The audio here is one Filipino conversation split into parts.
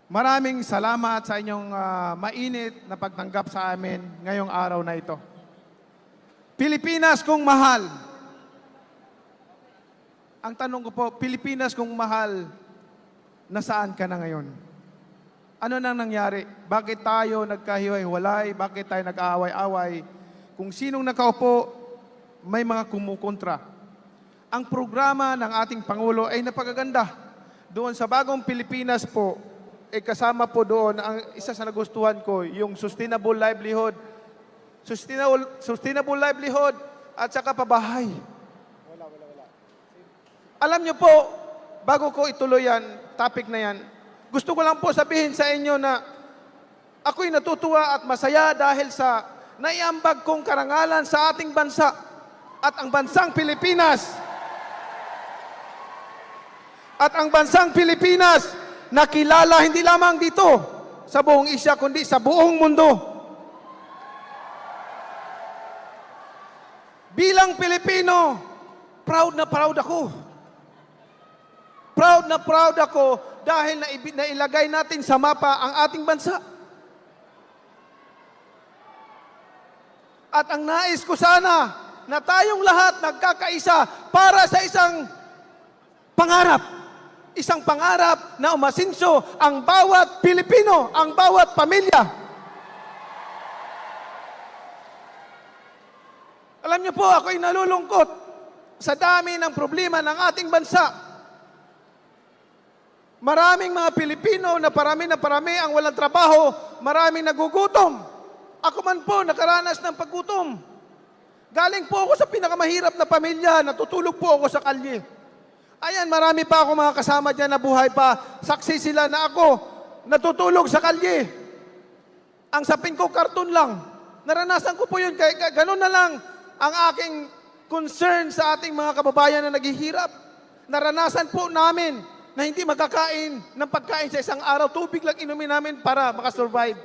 Maraming salamat sa inyong mainit na pagtanggap sa amin ngayong araw na ito. Pilipinas kung mahal. Ang tanong ko po, Pilipinas kung mahal, nasaan ka na ngayon? Ano nang nangyari? Bakit tayo nagkahiwa-hiwalay? Bakit tayo nag-aaway-away? Kung sinong nakaupo, may mga kumukontra. Ang programa ng ating Pangulo ay napakaganda. Doon sa bagong Pilipinas po, kasama po doon, ang isa sa nagustuhan ko, yung sustainable livelihood. Sustainable livelihood at saka pabahay. Alam niyo po, bago ko ituloy yan, topic na yan, gusto ko lang po sabihin sa inyo na ako'y natutuwa at masaya dahil sa naiambag kong karangalan sa ating bansa at ang bansang Pilipinas. At ang bansang Pilipinas, nakilala hindi lamang dito sa buong Asia, kundi sa buong mundo. Bilang Pilipino, proud na proud ako. Proud na proud ako dahil nailagay natin sa mapa ang ating bansa. At ang nais ko sana na tayong lahat nagkakaisa para sa isang pangarap. Isang pangarap na umasinso ang bawat Pilipino, ang bawat pamilya. Alam niyo po, ako'y nalulungkot sa dami ng problema ng ating bansa. Maraming mga Pilipino na parami ang walang trabaho, maraming nagugutom. Ako man po nakaranas ng paggutom. Galing po ako sa pinakamahirap na pamilya, natutulog po ako sa kalye. Ayan, marami pa ako mga kasama dyan na buhay pa. Saksi sila na ako natutulog sa kalye. Ang sapin ko, karton lang. Naranasan ko po yun, kaya ganun na lang ang aking concern sa ating mga kababayan na naghihirap. Naranasan po namin na hindi makakain ng pagkain sa isang araw, tubig lang inumin namin para makasurvive.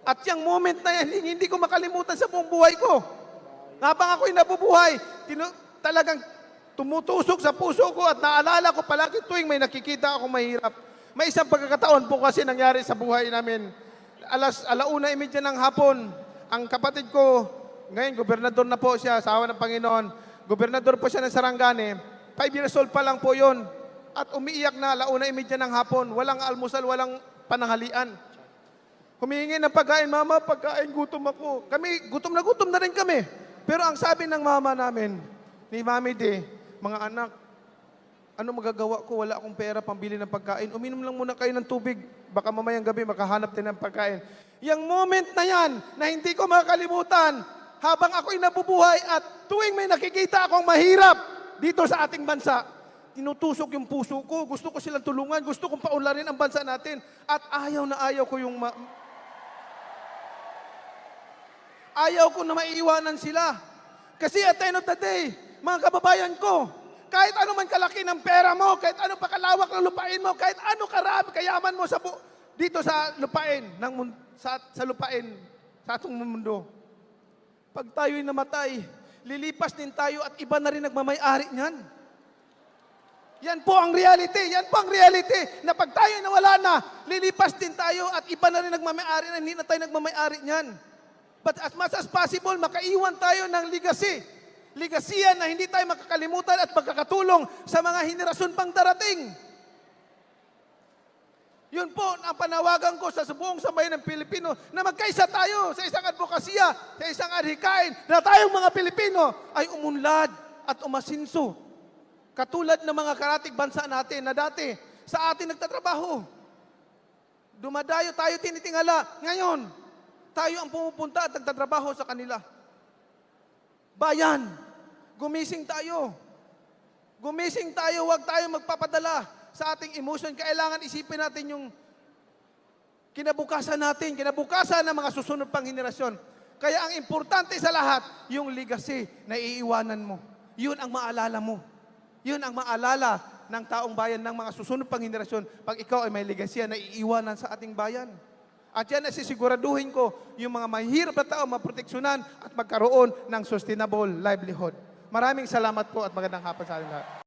At yung moment na yan, hindi ko makalimutan sa buong buhay ko. Habang ako'y nabubuhay, talagang tumutusok sa puso ko at naalala ko palagi tuwing may nakikita akong mahirap. May isang pagkakataon po kasi nangyari sa buhay namin. Alauna imedya ng hapon, ang kapatid ko, ngayon gobernador na po siya, asawa ng Panginoon, gobernador po siya ng Sarangani, 5 years old pa lang po yon. At umiiyak na, alauna imedya ng hapon, walang almusal, walang pananghalian. Humihingi ng pagkain, mama, pagkain, gutom ako. Kami, gutom na rin kami. Pero ang sabi ng mama namin, ni Mami De, mga anak, ano magagawa ko? Wala akong pera pambili ng pagkain. Uminom lang muna kayo ng tubig. Baka mamayang gabi makahanap din ng pagkain. Yung moment na yan, na hindi ko makalimutan, habang ako'y nabubuhay at tuwing may nakikita akong mahirap dito sa ating bansa, tinutusok yung puso ko, gusto ko silang tulungan, gusto kong paunlarin ang bansa natin. At ayaw na ayaw ko yung ayaw ko na maiiwanan sila. Kasi at the end of the day, mga kababayan ko, kahit ano man kalaki ng pera mo, kahit ano pa kalawak ng lupain mo, kahit ano karami, kayaman mo dito sa lupain, sa lupain, sa atong mundo. Pag tayo'y namatay, lilipas din tayo at iba na rin nagmamay-ari niyan. Yan po ang reality. Yan po ang reality na pag tayo nawala na, lilipas din tayo at iba na rin nagmamay-ari na hindi na tayo nagmamay-ari niyan. But as much as possible, makaiwan tayo ng legacy. Legasiyan na hindi tayo makakalimutan at magkakatulong sa mga henerasyon pang darating. Yun po ang panawagan ko sa buong sambayan ng Pilipino na magkaisa tayo sa isang advokasya, sa isang adhikain na tayong mga Pilipino ay umunlad at umasinso. Katulad ng mga karatig bansa natin na dati sa atin nagtatrabaho. Dumadayo tayo tinitingala. Ngayon, tayo ang pumupunta at nagtatrabaho sa kanila. Bayan, gumising tayo. Gumising tayo, huwag tayo magpapadala sa ating emotion. Kailangan isipin natin yung kinabukasan natin, kinabukasan ng mga susunod pang henerasyon. Kaya ang importante sa lahat, yung legacy na iiwanan mo. Yun ang maalala mo. Yun ang maalala ng taong bayan ng mga susunod pang henerasyon pag ikaw ay may legasya na iiwanan sa ating bayan. At yan ay sisiguraduhin ko yung mga mahirap na tao maproteksyonan at magkaroon ng sustainable livelihood. Maraming salamat po at magandang hapon sa ating lahat.